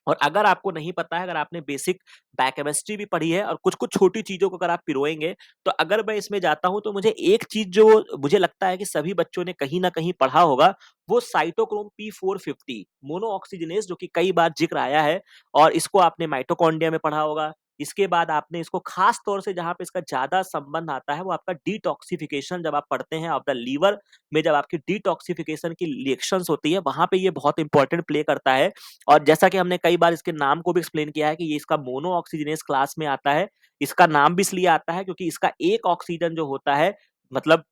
और अगर आपको नहीं पता है, अगर आपने बेसिक बायोकेमिस्ट्री भी पढ़ी है और कुछ-कुछ छोटी चीज़ों को अगर आप पिरोएँगे, तो अगर मैं इसमें जाता हूँ तो मुझे एक चीज़ जो मुझे लगता है कि सभी बच्चों ने कहीं न कहीं पढ़ा होगा, वो साइटोक्रोम P450 मोनो ऑक्सीजनेज, जो कि कई बार ज़िक्र आया है, और इसको आपने माइटोकॉन्ड्रिया में पढ़ा होगा। इसके बाद आपने इसको खास तौर से जहाँ पे इसका ज़्यादा संबंध आता है, वो आपका डिटॉक्सिफिकेशन जब आप पढ़ते हैं ऑफ द लीवर में, जब आपकी डिटॉक्सिफिकेशन की रिएक्शंस होती है, वहाँ पे ये बहुत इंपॉर्टेंट प्ले करता है। और जैसा कि हमने कई बार इसके नाम को भी एक्सप्लेन किया है कि ये इसका मोनो ऑक्सीजनेस क्लास में आता है। इसका नाम भी इसलिए आता है क्योंकि इसका एक ऑक्सीजन जो होता है, मतलब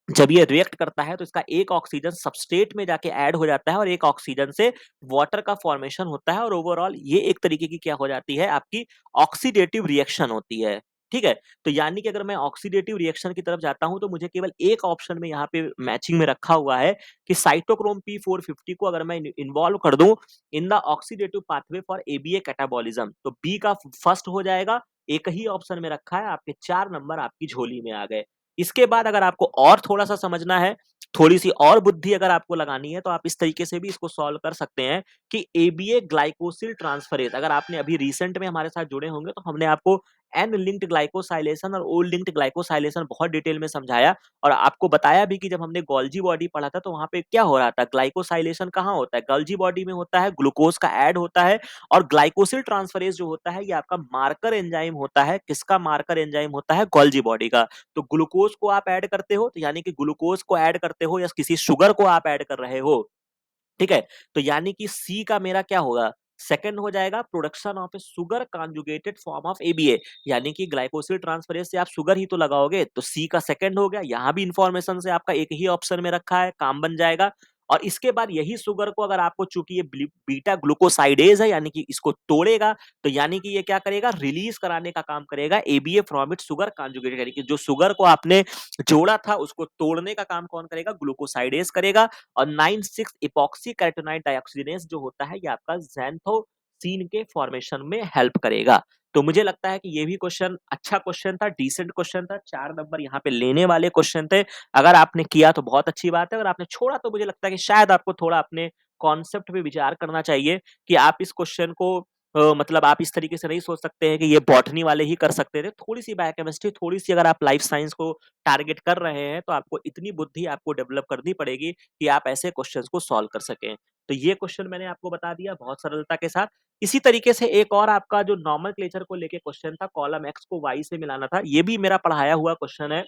जब ये रिएक्ट करता है तो इसका एक ऑक्सीजन सबस्ट्रेट में जाके ऐड हो जाता है, और एक ऑक्सीजन से वाटर का फॉर्मेशन होता है, और ओवरऑल ये एक तरीके की क्या हो जाती है, आपकी ऑक्सीडेटिव रिएक्शन होती है। ठीक है? तो यानी कि अगर मैं ऑक्सीडेटिव रिएक्शन की तरफ जाता हूँ तो मुझे केवल एक ऑप्शन में यहाँ पे मैचिंग में रखा हुआ है कि साइटोक्रोम P450 को अगर मैं इन्वॉल्व कर दूं in the oxidative pathway for ABA catabolism, तो बी का फर्स्ट हो जाएगा। एक ही ऑप्शन में रखा है, आपके 4 नंबर आपकी झोली में आ गए। इसके बाद अगर आपको और थोड़ा-सा समझना है, थोड़ी-सी और बुद्धि अगर आपको लगानी है, तो आप इस तरीके से भी इसको सॉल्व कर सकते हैं कि एबीए ग्लाइकोसिल ट्रांसफरेज, अगर आपने अभी रिसेंट में हमारे साथ जुड़े होंगे तो हमने आपको एन लिंक्ड ग्लाइकोसाइलेशन और ओ लिंक्ड ग्लाइकोसाइलेशन बहुत डिटेल में समझाया, और आपको बताया भी कि जब हमने गोल्जी बॉडी पढ़ा था तो वहाँ पे क्या हो रहा था, ग्लाइकोसाइलेशन कहाँ होता है, गोल्जी बॉडी में होता है, ग्लूकोज का ऐड होता है, और ग्लाइकोसिल ट्रांसफरेज जो होता है ये आपका मार्कर एंजाइम होता है। किसका मार्कर एंजाइम होता है? गोल्जी बॉडी का। तो ग्लूकोज को आप ऐड करते हो, तो यानी कि ग्लूकोज को ऐड करते हो या किसी शुगर को आप ऐड कर रहे हो, ठीक है? तो यानी कि सी का मेरा क्या होगा? सेकंड हो जाएगा, production of A sugar conjugated form of ABA, यानी कि ग्लाइकोसिल ट्रांसफरेज से आप शुगर ही तो लगाओगे, तो सी का सेकंड हो गया। यहाँ भी इंफॉर्मेशन से आपका एक ही ऑप्शन में रखा है, काम बन जाएगा। और इसके बाद यही शुगर को अगर आपको, चूंकि ये बीटा ग्लूकोसाइडेज है, यानी कि इसको तोड़ेगा, तो यानी कि ये क्या करेगा, रिलीज कराने का काम करेगा ABA from it sugar conjugated, यानी कि जो शुगर को आपने जोड़ा था उसको तोड़ने का काम कौन करेगा? ग्लूकोसाइडेज करेगा। और 9,6 इपॉक्सी कैरोटीनॉइड डाइऑक्सीजनेज जो होता है, ये आपका ज़ैंथोसिन के फॉर्मेशन में हेल्प करेगा। तो मुझे लगता है कि ये भी क्वेश्चन अच्छा क्वेश्चन था, डिसेंट क्वेश्चन था, 4 नंबर यहाँ पे लेने वाले क्वेश्चन थे। अगर आपने किया तो बहुत अच्छी बात है, अगर आपने छोड़ा तो मुझे लगता है कि शायद आपको थोड़ा अपने कॉन्सेप्ट पे विचार करना चाहिए कि आप इस क्वेश्चन को मतलब आप इस तरीके से नहीं सोच सकते हैं कि ये बॉटनी वाले ही कर सकते थे। थोड़ी-सी बायोकेमिस्ट्री, थोड़ी-सी अगर आप लाइफ साइंस को टारगेट कर रहे हैं, तो आपको इतनी बुद्धि आपको डेवलप करनी पड़ेगी कि आप ऐसे क्वेश्चन्स को सॉल्व कर सकें। तो ये क्वेश्चन मैंने आपको बता दिया बहुत सरलता के साथ। इसी तरीके से एक और आपका जो नोमेनक्लेचर को लेके क्वेश्चन था, कॉलम एक्स को वाई से मिलाना था, ये भी मेरा पढ़ाया हुआ क्वेश्चन है।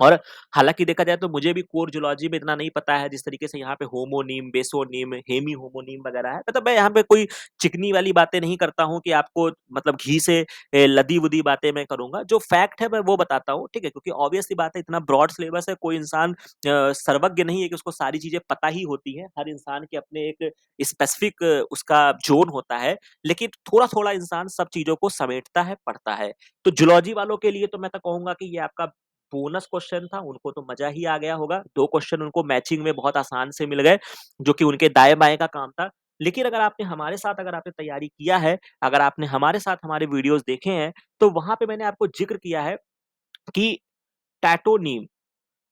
और हालाँकि देखा जाए तो मुझे भी कोर ज़ूलॉजी में इतना नहीं पता है, जिस तरीके से यहाँ पे होमोनीम, बेसोनीम, हेमी होमोनीम वगैरह है। मतलब मैं यहाँ पे कोई चिकनी वाली बातें नहीं करता हूँ कि आपको मतलब घी से लदी-वुदी बातें मैं करूँगा। जो फैक्ट है मैं वो बताता हूँ, ठीक है? क्योंकि ऑब्वियस सी बात है, इतना ब्रॉड सिलेबस है, कोई इंसान सर्वज्ञ नहीं है कि उसको सारी चीज़ें पता ही होती हैं। हर इंसान के अपने एक स्पेसिफिक उसका ज़ोन होता है, लेकिन थोड़ा-थोड़ा इंसान सब चीज़ों को समेटता है, पढ़ता है। तो ज़ूलॉजी वालों के लिए तो मैं तो कहूँगा कि ये आपका बोनस क्वेश्चन था, उनको तो मज़ा ही आ गया होगा। 2 क्वेश्चन उनको मैचिंग में बहुत आसान से मिल गए, जो कि उनके दाएँ-बाएँ का काम था। लेकिन अगर आपने हमारे साथ अगर आपने तैयारी किया है, अगर आपने हमारे साथ हमारे वीडियोज़ देखे हैं, तो वहाँ पे मैंने आपको ज़िक्र किया है कि टैटोनीम,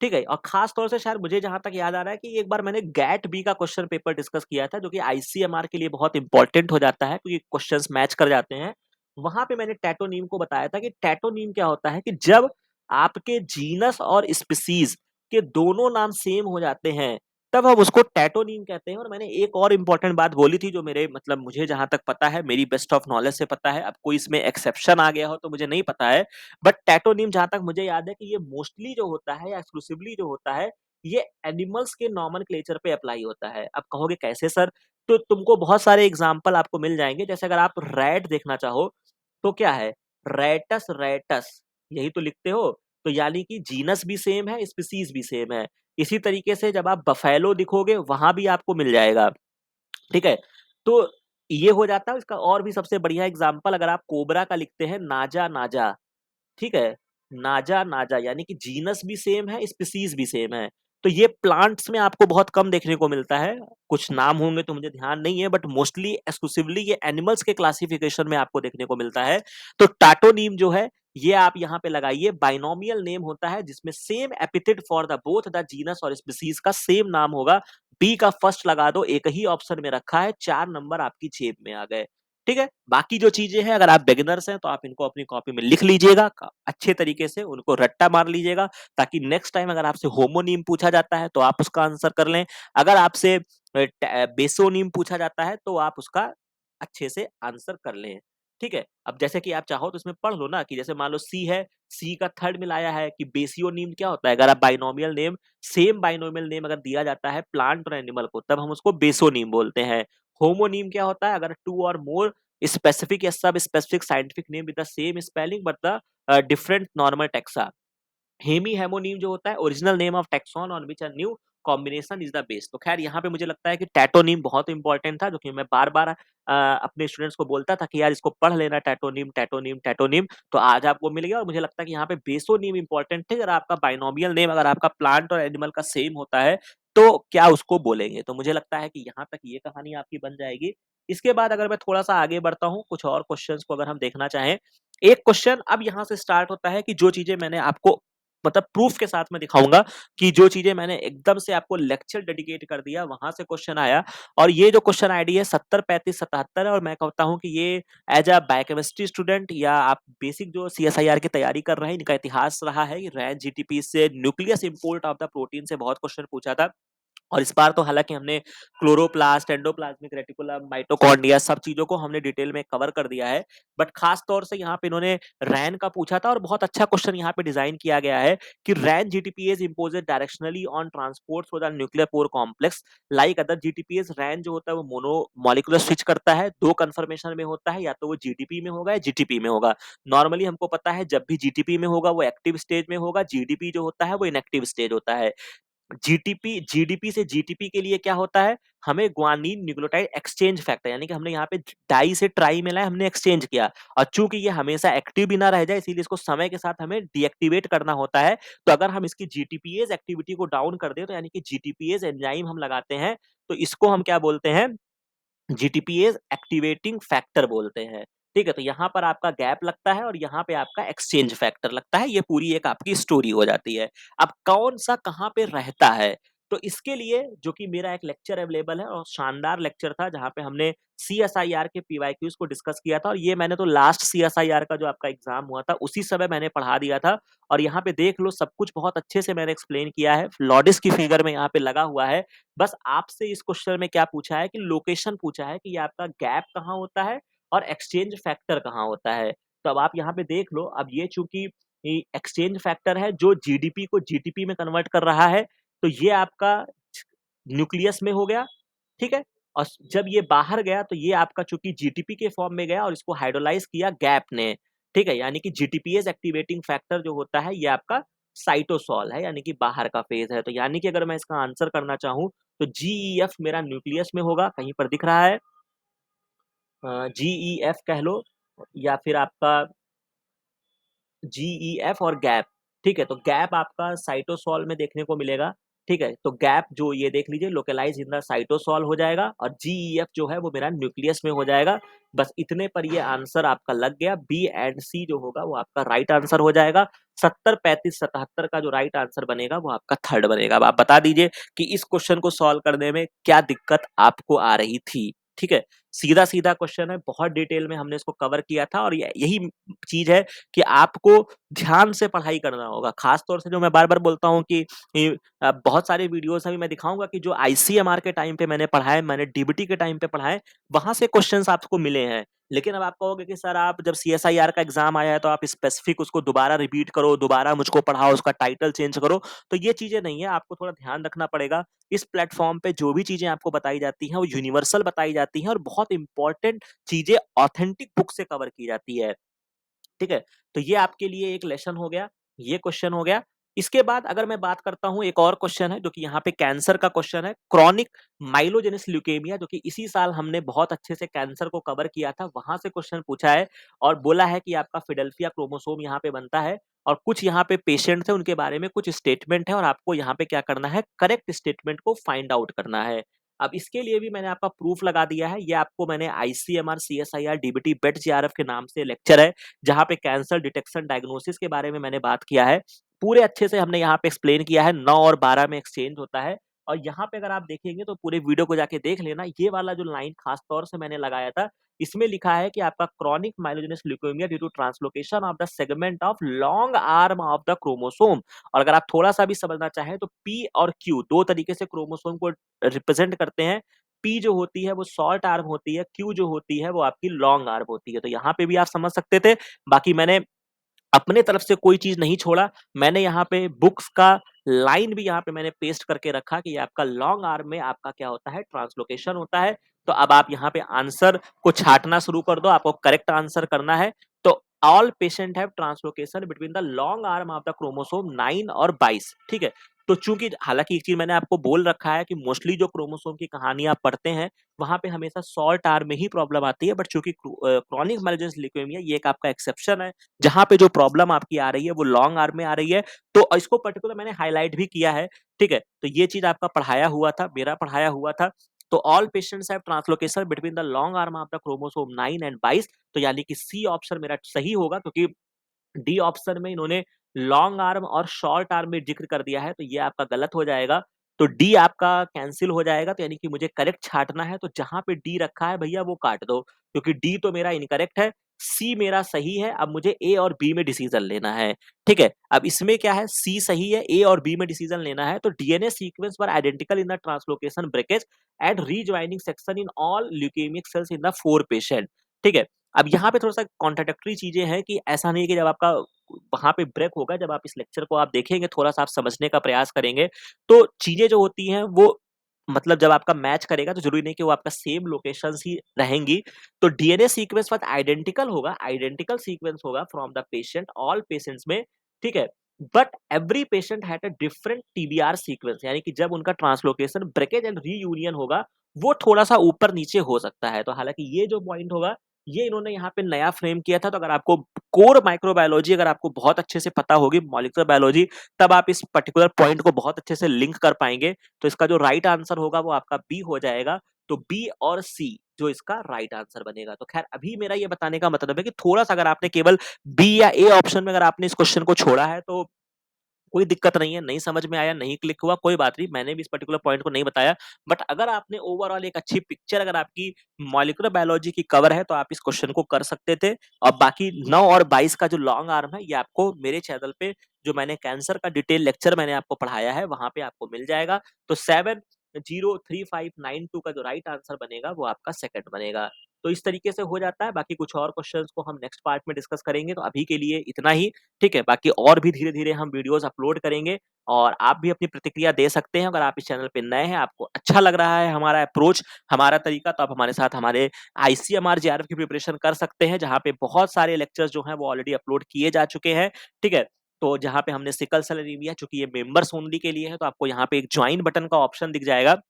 ठीक है? और ख़ास तौर से शायद मुझे जहाँ तक याद आ रहा है कि एक बार मैंने गैट बी का क्वेश्चन पेपर डिस्कस किया था, जो कि आईसीएमआर के लिए बहुत इम्पोर्टेंट हो जाता है, क्योंकि क्वेश्चन्स मैच कर जाते हैं। वहाँ पे मैंने टैटोनीम को बताया था कि टैटोनीम क्या होता है कि जब आपके जीनस और स्पीशीज़ के दोनों नाम सेम हो जाते हैं, तब हम उसको टैटोनीम कहते हैं। और मैंने एक और इम्पोर्टेंट बात बोली थी, जो मेरे मतलब मुझे जहाँ तक पता है, मेरी बेस्ट ऑफ नॉलेज से पता है। अब कोई इसमें एक्सेप्शन आ गया हो तो मुझे नहीं पता है। बट टैटोनीम जहाँ तक मुझे याद है कि ये मोस्टली जो होता है या एक्सक्लूसिवली जो होता है, ये एनिमल्स के नोमेनक्लेचर पे अप्लाई होता है। अब कहोगे कैसे सर? तो तुमको बहुत सारे एग्ज़ाम्पल आपको मिल जाएँगे। जैसे अगर आप रैट देखना चाहो, तो क्या है? रैटस रैटस, यही तो लिखते हो। तो यानी कि जीनस भी सेम है, स्पीशीज़ भी सेम है। इसी तरीके से जब आप बफ़ैलो लिखोगे, वहाँ भी आपको मिल जाएगा। ठीक है? तो ये हो जाता है। इसका और भी सबसे बढ़िया एग्ज़ाम्पल अगर आप कोबरा का लिखते हैं, नाजा नाजा, ठीक है? नाजा नाजा यानी कि जीनस भी सेम है, स्पीशीज़ भी सेम है। तो ये प्लांट्स में आपको बहुत कम देखने को मिलता है। कुछ नाम होंगे तो मुझे ध्यान नहीं है, बट मोस्टली एक्सक्लूसिवली ये एनिमल्स के क्लासिफिकेशन में आपको देखने को मिलता है। तो टाटोनीम जो है, ये आप यहाँ पे लगाइए। बाइनोमियल नेम होता है जिसमें same epithet for the both the genus और स्पीशीज़ का सेम नाम होगा। बी का फर्स्ट लगा दो, एक ही ऑप्शन में रखा है, 4 नंबर आपकी जेब में आ गए। ठीक है? बाकी जो चीज़ें हैं, अगर आप बिगिनर्स हैं, तो आप इनको अपनी कॉपी में लिख लीजिएगा, क अच्छे तरीके से उनको रट्टा मार लीजिएगा, ताकि नेक्स्ट टाइम अगर आपसे होमोनीम पूछा जाता है, तो आप उसका आंसर कर लें। अगर आपसे बेसोनीम पूछा जाता है, तो आप उसका अच्छे से आंसर कर लें। ठीक है? अब जैसे कि आप चाहो तो इसमें पढ़ लो ना, कि जैसे मान लो सी है, सी का थर्ड मिलाया है कि बेसियोनीम क्या होता है? अगर आप binomial name, same binomial name अगर दिया जाता है प्लांट और एनिमल को, तब हम उसको बेसोनीम बोलते हैं। होमोनीम क्या होता है? अगर 2 और मोर specific या sub specific scientific name with the same spelling but the different normal taxa. Hemi homonym जो होता है, original name of taxon on which a new combination is the base. तो खैर यहाँ पे मुझे लगता है कि टैटोनीम बहुत इंपॉर्टेंट था, जो कि मैं बार-बार अपने स्टूडेंट्स को बोलता था कि यार इसको पढ़ लेना, टैटोनीम, टैटोनीम, टैटोनीम। तो आज आपको मिल गया। और मुझे लगता है कि यहाँ पे बेसोनीम इंपॉर्टेंट थे। अगर आपका बाइनोमियल नेम अगर आपका प्लांट और एनिमल का सेम होता है, तो क्या उसको बोलेंगे? तो मुझे लगता है कि यहाँ तक ये कहानी आपकी बन जाएगी। इसके बाद अगर मैं थोड़ा-सा आगे बढ़ता हूँ, कुछ और क्वेश्चन्स को अगर हम देखना चाहें। एक क्वेश्चन अब यहाँ से स्टार्ट होता है कि जो चीज़ें मैंने आपको मतलब प्रूफ के साथ मैं दिखाऊँगा कि जो चीज़ें मैंने एकदम से आपको लेक्चर डेडिकेट कर दिया, वहाँ से क्वेश्चन आया। और ये जो क्वेश्चन आईडी है 70 35 77 है। और मैं कहता हूँ कि ये एज़ अ बायोकेमिस्ट्री स्टूडेंट या आप बेसिक जो सीएसआईआर की तैयारी कर रहे हैं, इनका इतिहास रहा है। ये रैंज जीटीपी से nucleus import of the protein से बहुत क्वेश्चन पूछा था। और इस बार तो हालाँकि हमने क्लोरोप्लास्ट, एंडोप्लाज्मिक रेटिकुलम, माइटोकॉन्ड्रिया सब चीज़ों को हमने डिटेल में कवर कर दिया है। बट ख़ास तौर से यहाँ पे इन्होंने रैन का पूछा था। और बहुत अच्छा क्वेश्चन यहाँ पे डिज़ाइन किया गया है कि Ran GTPs imposed directionally on transport through the nuclear pore complex like other GTPs. Ran जो होता है वो मोनो मॉलिक्यूलर स्विच करता है, 2 कन्फर्मेशन में होता है, या तो वो जीटीपी में होगा या जीटीपी में होगा। नॉर्मली हमको पता है जब भी जीटीपी में होगा वो एक्टिव स्टेज में होगा, जीडीपी जो होता है वो इनएक्टिव स्टेज होता है। जीटीपी जीडीपी से जीटीपी के लिए क्या होता है? हमें ग्वानिन न्यूक्लियोटाइड एक्सचेंज फैक्टर, यानी कि हमने यहाँ पे डाई से ट्राई मिलाया, हमने एक्सचेंज किया। और चूंकि ये हमेशा एक्टिव भी ना रह जाए, इसीलिए इसको समय के साथ हमें डीएक्टिवेट करना होता है। तो अगर हम इसकी जीटीपीएस एक्टिविटी को डाउन कर दें, तो यानी कि जीटीपीएस एंजाइम हम लगाते हैं, तो इसको हम क्या बोलते हैं? जीटीपीएस एक्टिवेटिंग फैक्टर बोलते हैं। ठीक है? तो यहाँ पर आपका गैप लगता है और यहाँ पे आपका एक्सचेंज फैक्टर लगता है। ये पूरी एक आपकी स्टोरी हो जाती है। अब कौन सा कहाँ पे रहता है? तो इसके लिए जो कि मेरा एक लेक्चर अवेलेबल है और शानदार लेक्चर था जहाँ पे हमने सीएसआईआर के पीवाईक्यूज को डिस्कस किया था और ये मैंने तो लास्ट सीएसआईआर का जो आपका एग्जाम हुआ था उसी समय मैंने पढ़ा दिया था और यहाँ पे देख लो सब कुछ बहुत अच्छे से मैंने एक्सप्लेन किया है। लॉडिस की फिगर में यहाँ पे लगा हुआ है। बस आपसे इस क्वेश्चन में क्या पूछा है कि लोकेशन पूछा है कि ये आपका गैप कहाँ होता है और एक्सचेंज फैक्टर कहाँ होता है। तो अब आप यहाँ पे देख लो, अब ये चूंकि एक्सचेंज फैक्टर है जो जीडीपी को जीटीपी में कन्वर्ट कर रहा है, तो ये आपका न्यूक्लियस में हो गया, ठीक है। और जब ये बाहर गया तो ये आपका चूंकि जीटीपी के फॉर्म में गया और इसको हाइड्रोलाइज किया गैप ने, ठीक है। यानी कि जीटीपीएस एक्टिवेटिंग फैक्टर जो होता है ये आपका साइटोसॉल है, यानी कि बाहर का फेज है। तो यानी कि अगर मैं इसका आंसर करना चाहूं तो जीईएफ मेरा न्यूक्लियस में होगा, कहीं पर दिख रहा है जीईएफ कह लो, या फिर आपका जीईएफ और गैप, ठीक है। तो गैप आपका साइटोसॉल में देखने को मिलेगा, ठीक है। तो गैप जो ये देख लीजिए लोकेलाइज इन द साइटोसॉल हो जाएगा और जीईएफ जो है वो मेरा न्यूक्लियस में हो जाएगा। बस इतने पर ये आंसर आपका लग गया। बी एंड सी जो होगा वो आपका राइट आंसर हो जाएगा। 70 35 77 का जो राइट आंसर बनेगा वो आपका थर्ड बनेगा। अब आप बता दीजिए कि इस क्वेश्चन को सॉल्व करने में क्या दिक्कत आपको आ रही थी, ठीक है। सीधा सीधा क्वेश्चन है, बहुत डिटेल में हमने इसको कवर किया था और यही चीज है कि आपको ध्यान से पढ़ाई करना होगा। खास तौर से जो मैं बार-बार बोलता हूँ कि बहुत सारे वीडियोस अभी मैं दिखाऊंगा कि जो आईसीएमआर के टाइम पे मैंने पढ़ा है, मैंने डीबीटी के टाइम पे पढ़ा है, वहां से क्वेश्चंस आपको मिले हैं। लेकिन अब आप कहोगे कि सर आप जब सीएसआईआर का एग्जाम आया है तो आप स्पेसिफिक उसको दोबारा रिपीट करो, दोबारा मुझको पढ़ाओ, उसका टाइटल चेंज करो, तो ये चीजें नहीं है। आपको थोड़ा ध्यान रखना पड़ेगा। इस प्लेटफॉर्म पे जो भी चीजें आपको बताई जाती हैं वो यूनिवर्सल बताई जाती हैं और बहुत इंपॉर्टेंट चीजें ऑथेंटिक बुक से कवर की जाती है, ठीक है। तो ये आपके लिए एक लेसन हो गया, ये क्वेश्चन हो गया। इसके बाद अगर मैं बात करता हूं, एक और क्वेश्चन है जो कि यहाँ पे कैंसर का क्वेश्चन है, क्रॉनिक माइलोजेनस ल्यूकेमिया, जो कि इसी साल हमने बहुत अच्छे से कैंसर को कवर किया था, वहां से क्वेश्चन पूछा है और बोला है कि आपका फिडेल्फिया क्रोमोसोम यहाँ पे बनता है और कुछ यहाँ पे पेशेंट थे उनके बारे में कुछ स्टेटमेंट है और आपको यहाँ पे क्या करना है, करेक्ट स्टेटमेंट को फाइंड आउट करना है। अब इसके लिए भी मैंने आपका प्रूफ लगा दिया है। ये आपको मैंने आईसीएमआर सीएसआईआर डीबीटी बेट जीआरएफ के नाम से लेक्चर है जहाँ पे कैंसर डिटेक्शन डायग्नोसिस के बारे में मैंने बात किया है। पूरे अच्छे से हमने यहाँ पे एक्सप्लेन किया है। 9 और 12 में एक्सचेंज होता है और यहाँ पे अगर आप देखेंगे तो पूरे वीडियो को जाके देख लेना। ये वाला जो लाइन खास तौर से मैंने लगाया था, इसमें लिखा है कि आपका chronic myelogenous leukaemia due to translocation of the segment of long arm of the chromosome. और अगर आप थोड़ा सा भी समझना चाहें तो पी और क्यू दो तरीके से क्रोमोसोम को रिप्रेजेंट करते हैं। पी जो होती है वो शॉर्ट आर्म होती है, क्यू जो होती है वो आपकी लॉन्ग आर्म होती है। तो यहाँ पे भी आप समझ सकते थे। बाकी मैंने अपने तरफ से कोई चीज नहीं छोड़ा। मैंने यहाँ पे बुक्स का लाइन भी यहाँ पे मैंने पेस्ट करके रखा कि आपका लॉन्ग आर्म में आपका क्या होता है, ट्रांसलोकेशन होता है। तो अब आप यहाँ पे आंसर को छाटना शुरू कर दो, आपको करेक्ट आंसर करना है। तो all patient have translocation between the long arm of the chromosome 9 और 22, ठीक है। तो चूंकि हालांकि एक चीज मैंने आपको बोल रखा है कि मोस्टली जो क्रोमोसोम की कहानी आप पढ़ते हैं वहां पे हमेशा शॉर्ट आर्म में ही प्रॉब्लम आती है, बट चूंकि क्रॉनिक माइलोजेनस ल्यूकेमिया ये एक आपका एक्सेप्शन है जहां पे जो प्रॉब्लम आपकी आ रही है वो लॉन्ग आर्म में आ रही है। तो इसको पर्टिकुलर मैंने हाईलाइट भी किया है, ठीक है। तो ये चीज आपका पढ़ाया हुआ था, मेरा पढ़ाया हुआ था। तो all patients have translocation between the long arm of the chromosome 9 and 22। तो यानी कि सी ऑप्शन मेरा सही होगा, क्योंकि डी ऑप्शन में इन्होंने लॉन्ग आर्म और शॉर्ट आर्म में जिक्र कर दिया है, तो ये आपका गलत हो जाएगा। तो डी आपका कैंसिल हो जाएगा। तो यानी कि मुझे करेक्ट छाटना है, तो जहां पे डी रखा है भैया वो काट दो, क्योंकि डी तो मेरा इनकरेक्ट है, सी मेरा सही है। अब मुझे ए और बी में डिसीजन लेना है, ठीक है। अब इसमें क्या है, सी सही है, ए और बी में डिसीजन लेना है। तो DNA sequence were identical in the translocation breakage and rejoining section in all leukaemic cells in the 4 patient, ठीक है। अब यहाँ पे थोड़ा सा कॉन्ट्राडिक्टरी चीजें हैं कि ऐसा नहीं है कि जब आपका वहां पे ब्रेक होगा, जब आप इस लेक्चर को आप देखेंगे, थोड़ा सा आप समझने का प्रयास करेंगे, तो चीजें जो होती हैं वो मतलब जब आपका मैच करेगा तो जरूरी नहीं कि वो आपका सेम लोकेशंस ही रहेंगी। तो डीएनए सीक्वेंस बात आइडेंटिकल होगा, आइडेंटिकल सीक्वेंस होगा from the patient all patients में, ठीक है। But every patient had a different TBR sequence, यानी कि जब उनका ट्रांसलोकेशन ब्रेकेज एंड रीयूनियन होगा वो थोड़ा सा ऊपर नीचे हो सकता है। तो हालांकि ये जो पॉइंट होगा ये इन्होंने यहाँ पे नया फ्रेम किया था। तो अगर आपको कोर माइक्रोबायोलॉजी अगर आपको बहुत अच्छे से पता होगी, मॉलिक्यूलर बायोलॉजी, तब आप इस पर्टिकुलर पॉइंट को बहुत अच्छे से लिंक कर पाएंगे। तो इसका जो राइट आंसर होगा वो आपका बी हो जाएगा। तो बी और सी जो इसका राइट आंसर बनेगा। तो खैर अभी मेरा ये बताने का मतलब है कि थोड़ा सा अगर आपने केवल बी या ए ऑप्शन में अगर आपने इस क्वेश्चन को छोड़ा है तो कोई दिक्कत नहीं है, नहीं समझ में आया, नहीं क्लिक हुआ, कोई बात नहीं, मैंने भी इस पर्टिकुलर पॉइंट को नहीं बताया। बट अगर आपने ओवरऑल एक अच्छी पिक्चर अगर आपकी मॉलिक्यूलर बायोलॉजी की कवर है, तो आप इस क्वेश्चन को कर सकते थे। और बाकी 9 और 22 का जो लॉन्ग आर्म है, ये आपको मेरे चैनल पे जो मैंने कैंसर का डिटेल लेक्चर मैंने आपको पढ़ाया है, वहाँ पे आपको मिल जाएगा। तो 703592 का जो राइट आंसर बनेगा, वो आपका सेकंड बनेगा। तो इस तरीके से हो जाता है। बाकी कुछ और क्वेश्चंस को हम नेक्स्ट पार्ट में डिस्कस करेंगे, तो अभी के लिए इतना ही, ठीक है? बाकी और भी धीरे-धीरे हम वीडियोज़ अपलोड करेंगे और आप भी अपनी प्रतिक्रिया दे सकते हैं। अगर आप इस चैनल पे नए हैं, आपको अच्छा लग रहा है हमारा अप्रोच, हमारा तरीका, तो आप हमारे साथ हमारे आईसीएमआर, जेआरएफ की प्रिपरेशन कर सकते हैं, जहाँ पे बहुत सारे लेक्चर्स जो हैं वो ऑलरेडी अपलोड किए जा चुके हैं, ठीक है? तो जहाँ पे हमने सिकल सेल एनीमिया, चूँकि ये मेंबर्स ओनली के लिए है, तो आपको यहाँ पे एक जॉइन बटन का ऑप्शन दिख जाएगा,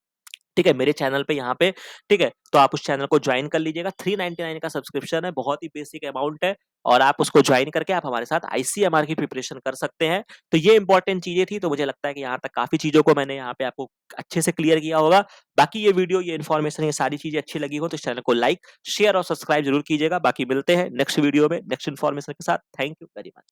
ठीक है? मेरे चैनल पे यहाँ पे, ठीक है? तो आप उस चैनल को जॉइन कर लीजिएगा। 399 का सब्सक्रिप्शन है, बहुत ही बेसिक अमाउंट है और आप उसको जॉइन करके आप हमारे साथ आईसीएमआर की प्रिपरेशन कर सकते हैं। तो ये इंपॉर्टेंट चीज़ें थी, तो मुझे लगता है कि यहाँ तक काफ़ी चीज़ों को मैंने यहाँ पे आपको अच्छे से क्लियर किया होगा। बाकी ये वीडियो, ये इन्फॉर्मेशन, ये सारी चीज़ें अच्छी लगी हो, तो इस चैनल को लाइक, शेयर और सब्सक्राइब ज़रूर कीजिएगा। बाकी मिलते हैं नेक्स्ट वीडियो में, नेक्स्ट इन्फॉर्मेशन के साथ। Thank you very much.